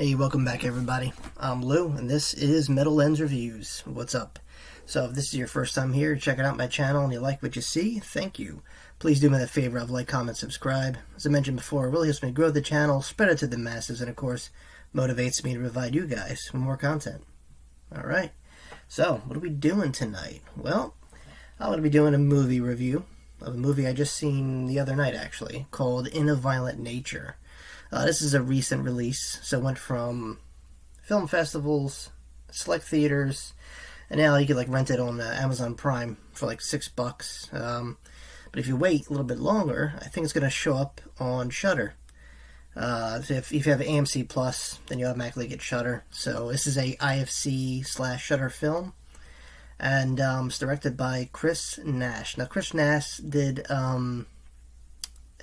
Hey, welcome back everybody. I'm Lou, and this is Metal Lens Reviews. What's up? So if this is your first time here, checking out my channel, and you like what you see, thank you. Please do me the favor of like, comment, subscribe. As I mentioned before, it really helps me grow the channel, spread it to the masses, and of course, motivates me to provide you guys with more content. Alright, so what are we doing tonight? Well, I'm going to be doing a movie review of a movie I just seen the other night, actually, called In a Violent Nature. This is a recent release, so it went from film festivals, select theaters, and now you can rent it on Amazon Prime for $6. But if you wait a little bit longer, I think it's going to show up on Shudder. So if you have AMC Plus, then you automatically get Shudder. So this is a IFC/Shudder film, and it's directed by Chris Nash. Now Chris Nash did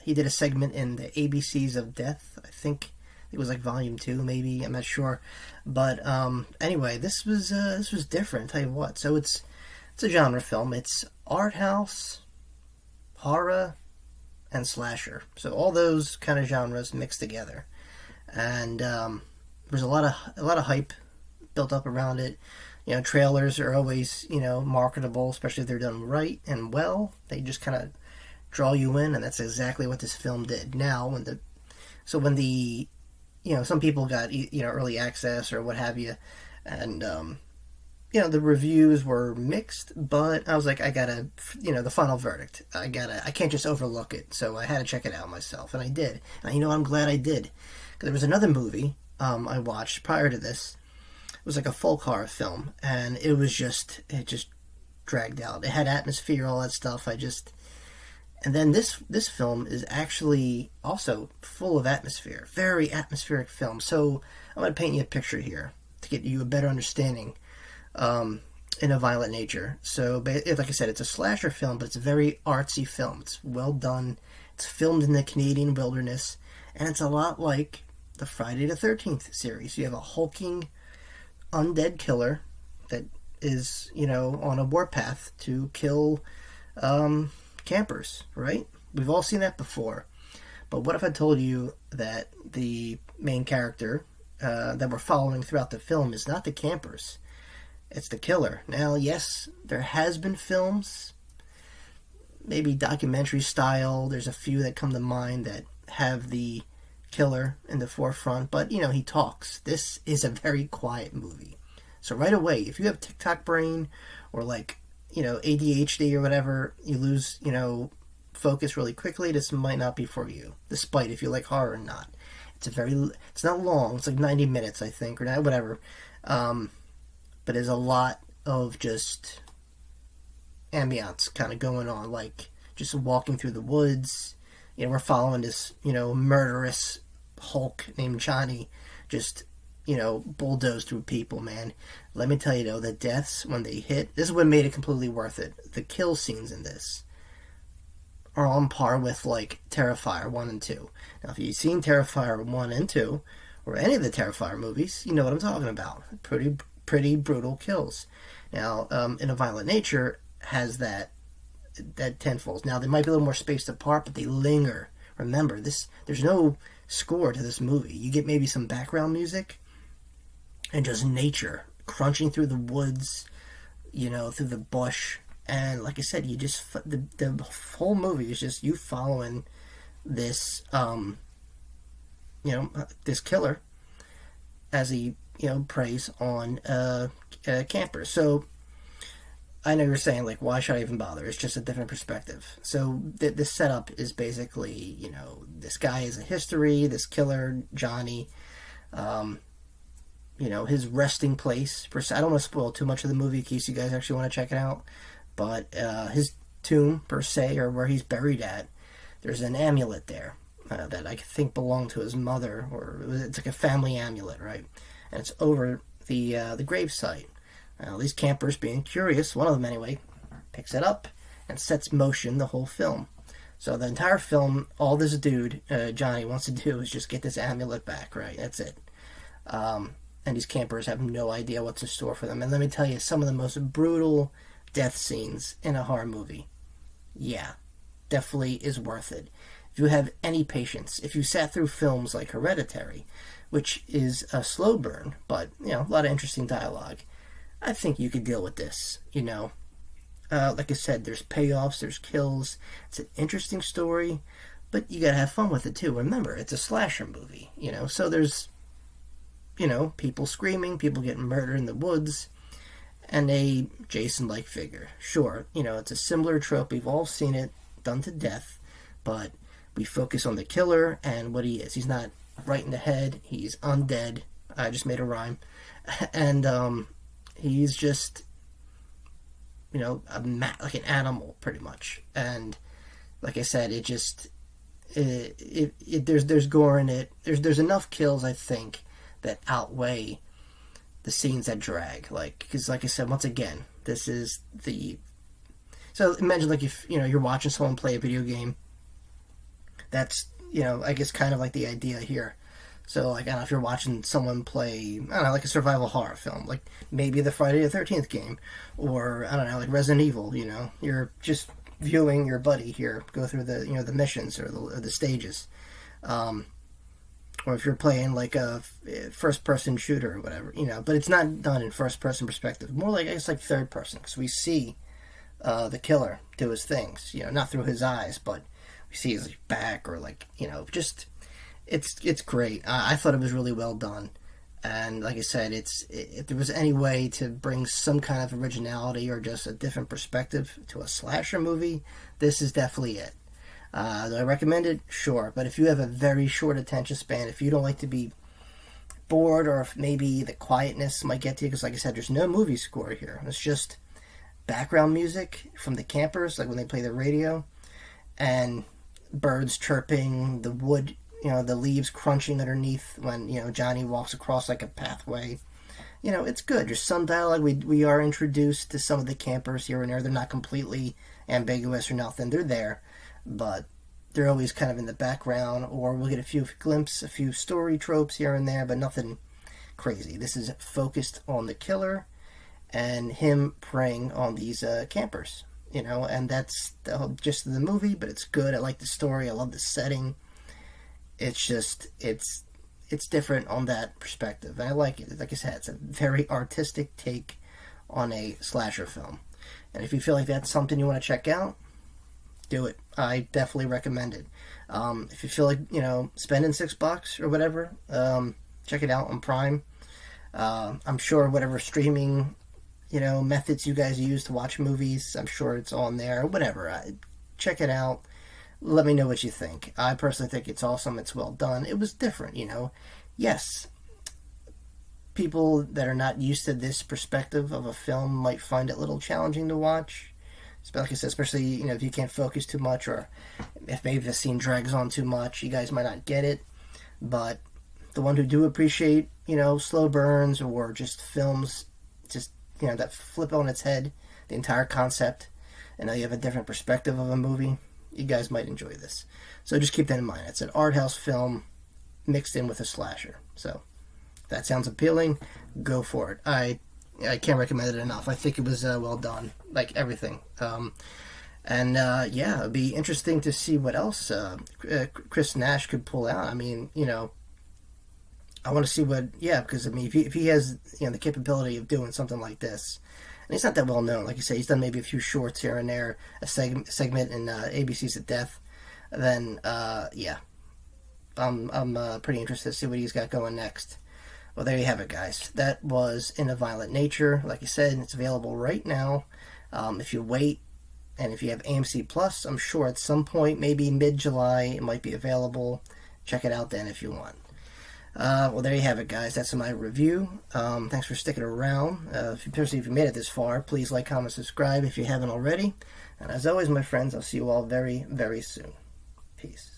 he did a segment in the ABCs of Death. I think it was Volume 2, maybe. I'm not sure. But anyway, this was different, I'll tell you what. So it's a genre film. It's art house, horror, and slasher. So all those kind of genres mixed together. And there's a lot of hype built up around it. You know, trailers are always, marketable, especially if they're done right and well. They just kind of draw you in, and that's exactly what this film did. Now, when the some people got early access or what have you, and the reviews were mixed, but I was like, I gotta, the final verdict, I can't just overlook it, so I had to check it out myself, and I did, and I'm glad I did, because there was another movie I watched prior to this. It was a folk horror film, and it just dragged out. It had atmosphere, all that stuff. And then this film is actually also full of atmosphere. Very atmospheric film. So I'm going to paint you a picture here to get you a better understanding In a Violent Nature. So like I said, it's a slasher film, but it's a very artsy film. It's well done. It's filmed in the Canadian wilderness. And it's a lot like the Friday the 13th series. You have a hulking undead killer that is, on a warpath to kill campers, right? We've all seen that before. But what if I told you that the main character that we're following throughout the film is not the campers, it's the killer? Now, yes, there has been films, maybe documentary style, there's a few that come to mind that have the killer in the forefront, but he talks. This is a very quiet movie. So right away, if you have TikTok brain or ADHD or whatever, you lose, focus really quickly, this might not be for you, despite if you like horror or not. It's not long, it's 90 minutes, I think, or not, whatever. But there's a lot of just ambiance kind of going on, just walking through the woods. We're following this, murderous Hulk named Johnny, just bulldoze through people, man. Let me tell you though, the deaths when they hit, this is what made it completely worth it. The kill scenes in this are on par with Terrifier 1 and 2. Now, if you've seen Terrifier 1 and 2, or any of the Terrifier movies, you know what I'm talking about. Pretty brutal kills. Now, In a Violent Nature has that tenfold. Now, they might be a little more spaced apart, but they linger. Remember, there's no score to this movie. You get maybe some background music, and just nature crunching through the woods, through the bush, and like I said, you just the whole movie is just you following this this killer as he preys on campers. So I know you're saying why should I even bother? It's just a different perspective. So the setup is basically this guy has a history. This killer Johnny. His resting place. I don't want to spoil too much of the movie in case you guys actually want to check it out. But his tomb, per se, or where he's buried at, there's an amulet there that I think belonged to his mother, or it's a family amulet, right? And it's over the gravesite. Now, these campers, being curious, one of them anyway, picks it up and sets motion the whole film. So the entire film, all this dude, Johnny, wants to do is just get this amulet back, right? That's it. And these campers have no idea what's in store for them. And let me tell you, some of the most brutal death scenes in a horror movie. Yeah, definitely is worth it. If you have any patience, if you sat through films like Hereditary, which is a slow burn, but, you know, a lot of interesting dialogue. I think you could deal with this, you know. Like I said, there's payoffs, there's kills. It's an interesting story, but you gotta have fun with it too. Remember, it's a slasher movie, you know, so there's, you know, people screaming, people getting murdered in the woods, and a Jason-like figure. Sure, you know, it's a similar trope. We've all seen it done to death, but we focus on the killer and what he is. He's not right in the head. He's undead. I just made a rhyme. And he's just, you know, like an animal, pretty much. And like I said, it just, there's gore in it. There's enough kills, I think, that outweigh the scenes that drag. Like, because like I said, once again, this is the... So imagine, like, if, you know, you're watching someone play a video game. That's, you know, I guess kind of like the idea here. So, like, I don't know if you're watching someone play, I don't know, like a survival horror film, like maybe the Friday the 13th game, or, I don't know, like Resident Evil, you know. You're just viewing your buddy here go through the, you know, the missions or the stages. Or if you're playing like a first-person shooter or whatever, you know. But it's not done in first-person perspective. More like, I guess, like third-person, because we see the killer do his things, you know, not through his eyes, but we see his back, or like, you know, just it's great. I thought it was really well done, and like I said, if there was any way to bring some kind of originality or just a different perspective to a slasher movie, this is definitely it. Do I recommend it? Sure, but if you have a very short attention span, if you don't like to be bored, or if maybe the quietness might get to you, because like I said, there's no movie score here. It's just background music from the campers, like when they play the radio, and birds chirping, the wood, you know, the leaves crunching underneath when, you know, Johnny walks across like a pathway. You know, it's good. There's some dialogue. We are introduced to some of the campers here and there. They're not completely ambiguous or nothing. They're there, but they're always kind of in the background, or we'll get a few glimpses, a few story tropes here and there, but nothing crazy. This is focused on the killer and him preying on these campers, you know, and that's the whole gist of the movie, but it's good. I like the story. I love the setting. It's just, it's different on that perspective, and I like it. Like I said, it's a very artistic take on a slasher film, and if you feel like that's something you want to check out, do it. I definitely recommend it. If you feel like, you know, spending $6 or whatever, check it out on Prime. I'm sure whatever streaming, you know, methods you guys use to watch movies, I'm sure it's on there. Whatever. Check it out. Let me know what you think. I personally think it's awesome. It's well done. It was different, you know. Yes, people that are not used to this perspective of a film might find it a little challenging to watch. Like I said, especially, you know, if you can't focus too much, or if maybe the scene drags on too much, you guys might not get it. But the one who do appreciate, you know, slow burns, or just films, just, you know, that flip on its head the entire concept, and now you have a different perspective of a movie, you guys might enjoy this. So just keep that in mind. It's an art house film mixed in with a slasher. So if that sounds appealing, go for it. I can't recommend it enough. I think it was well done, like everything. Yeah, it'd be interesting to see what else Chris Nash could pull out. I mean, you know, I want to see what, yeah, because I mean, if he has, you know, the capability of doing something like this, and he's not that well known. Like you say, he's done maybe a few shorts here and there, a segment in ABC's At Death. Then, yeah, I'm pretty interested to see what he's got going next. Well, there you have it, guys. That was In a Violent Nature. Like I said, it's available right now. If you wait, and if you have AMC Plus, I'm sure at some point, maybe mid-July, it might be available. Check it out then if you want. Well, there you have it, guys. That's my review. Thanks for sticking around. Especially if you made it this far, please like, comment, subscribe if you haven't already. And as always, my friends, I'll see you all very, very soon. Peace.